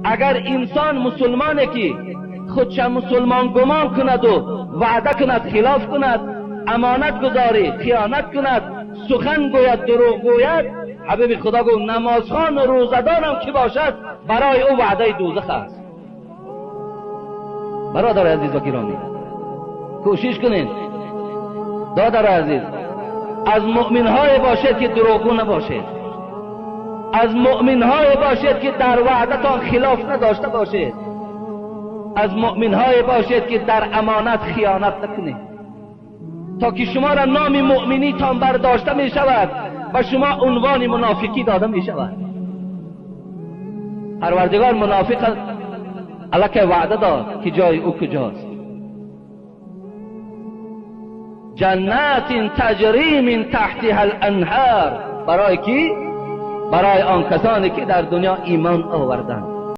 اگر انسان مسلمانه که خودش مسلمان گمان کند و وعده کند خلاف کند، امانت گذاری، خیانت کند، سخن گوید، دروغ گوید، حبیب خدا گفت نمازخوان و روزدار هم که باشد برای او وعده دوزخ است. برادر عزیز و گرامی، کوشش کنین دادر عزیز، از مؤمن‌های باشید که دروغگو نباشید، از مؤمن‌های باشید که در وعدتان خلاف نداشته باشید، از مؤمن‌های باشید که در امانت خیانت نکنید، تا که شما را نام مؤمنی تان برداشته می شود و شما عنوان منافقی داده می شود. پروردگار منافق الک وعده داد که جای او کجاست. جنات تجری من تحتها الانهار، برای کی؟ برای آن کسانی که در دنیا ایمان آوردند.